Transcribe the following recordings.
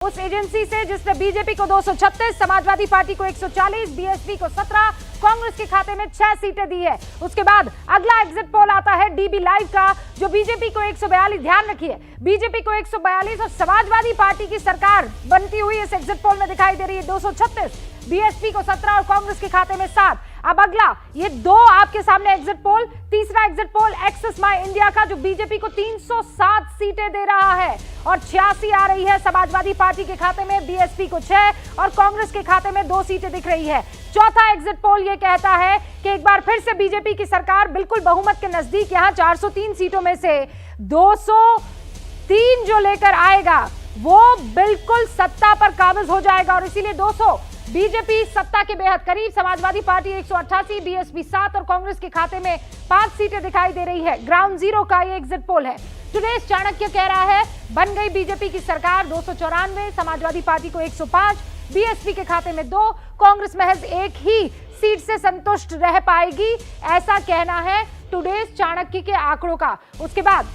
उस एजेंसी से जिसने बीजेपी को 236, समाजवादी पार्टी को 140, बीएसपी को 17, कांग्रेस के खाते में 6 सीटें दी है। उसके बाद अगला एग्जिट पोल आता है डीबी लाइव का, जो बीजेपी को 142, ध्यान रखिए, बीजेपी को 142 और समाजवादी पार्टी की सरकार बनती हुई इस एग्जिट पोल में दिखाई दे रही है 236, बीएसपी को 17 और कांग्रेस के खाते में 7। अब अगला, ये दो आपके सामने एग्जिट पोल, तीसरा exit pole axis My India का, जो बीजेपी को 307 सीटें दे रहा है और 86 आ रही है समाजवादी पार्टी के खाते में, बीएसपी को 6 और कांग्रेस के खाते में 2 सीटें दिख रही है। चौथा एग्जिट पोल ये कहता है कि एक बार फिर से बीजेपी की सरकार बिल्कुल बहुमत के नजदीक, यहां 403 सीटों में से 203 जो लेकर आएगा वो बिल्कुल सत्ता पर काबिज हो जाएगा और इसीलिए 200 बीजेपी सत्ता के बेहद करीब, समाजवादी पार्टी 188, बीएसपी 7 और कांग्रेस के खाते में 5 सीटें दिखाई दे रही है। ग्राउंड जीरो का ये एग्जिट पोल है। टुडेज चाणक्य कह रहा है बन गई बीजेपी की सरकार, 294, समाजवादी पार्टी को 105, बीएसपी के खाते में 2, कांग्रेस महज 1 ही सीट से संतुष्ट रह पाएगी, ऐसा कहना है टुडेज चाणक्य के आंकड़ों का। उसके बाद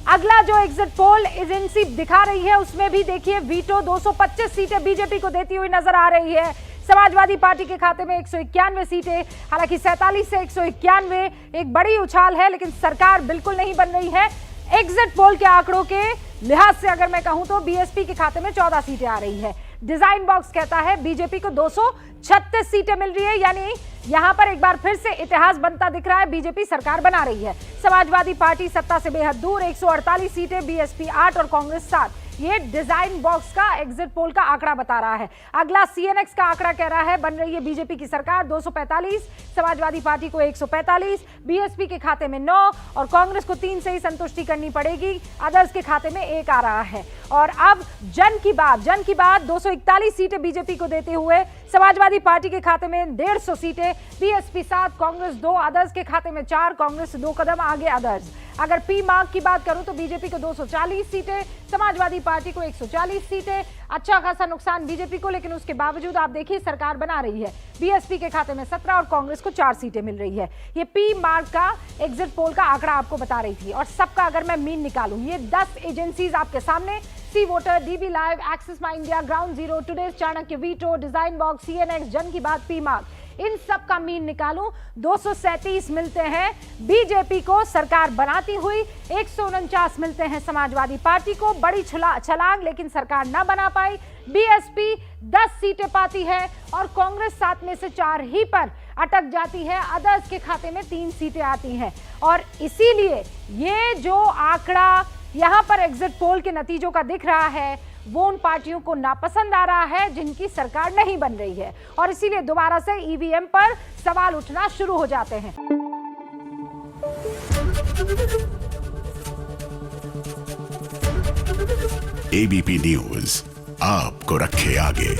अगला जो एग्जिट पोल एजेंसी दिखा रही है उसमें भी देखिए वीटो 225 सीटें बीजेपी को देती हुई नजर आ रही है। समाजवादी पार्टी के खाते में 191 सीटें, हालांकि 47 से 191 एक बड़ी उछाल है, लेकिन सरकार बिल्कुल नहीं बन रही है। एग्जिट पोल के आंकड़ों के लिहाज से अगर मैं कहूं तो बीएसपी के खाते में 14 सीटें आ रही है। डिजाइन बॉक्स कहता है बीजेपी को 236 सीटें मिल रही है, यानी यहां पर एक बार फिर से इतिहास बनता दिख रहा है, बीजेपी सरकार बना रही है। समाजवादी पार्टी सत्ता से बेहद दूर, 148 सीटें, बीएसपी 8 और कांग्रेस 7। ये डिजाइन बॉक्स का एग्जिट पोल का आंकड़ा बता रहा है। अगला सीएनएक्स का आंकड़ा कह रहा है बन रही है बीजेपी की सरकार, 245, समाजवादी पार्टी को 145, बीएसपी के खाते में 9 और कांग्रेस को 3 से ही संतुष्टि करनी पड़ेगी, अदर्स के खाते में 1 आ रहा है। और अब जन की बात 241 सीटें बीजेपी को देते हुए समाजवादी पार्टी के खाते में 150 सीटें, बीएसपी 7, कांग्रेस 2, अदर्स के खाते में 4, कांग्रेस 2 कदम आगे अदर्स। अगर पी मार्क की बात करूं तो बीजेपी को 240 सीटें, समाजवादी पार्टी को 140 सीटें, अच्छा खासा नुकसान बीजेपी को, लेकिन उसके बावजूद आप देखिए सरकार बना रही है। बीएसपी के खाते में 17 और कांग्रेस को 4 सीटें मिल रही है। ये पी मार्क का एग्जिट पोल का आंकड़ा आपको बता रही थी और सबका अगर मैं मीन निकालूं, ये 10 एजेंसीज आपके सामने, C Voter, DB Live, Axis My India, Ground Zero, Today's Chanakya, Veto, Design Box, CNX, Jan Ki बात, पी मार्क, इन सब का मीन निकालूं, 237 मिलते हैं बीजेपी को सरकार बनाती हुई, 149 मिलते हैं समाजवादी पार्टी को, बड़ी छलांग लेकिन सरकार ना बना पाई, बीएसपी 10 सीटें पाती है और कांग्रेस 7 में से 4 ही पर अटक जाती है, अदर्स के खाते में 3 सीटें आती हैं। और इसीलिए ये जो आंकड़ा यहां पर एग्जिट पोल के नतीजों का दिख रहा है वो उन पार्टियों को नापसंद आ रहा है जिनकी सरकार नहीं बन रही है और इसीलिए दोबारा से ईवीएम पर सवाल उठना शुरू हो जाते हैं। एबीपी न्यूज आपको रखे आगे।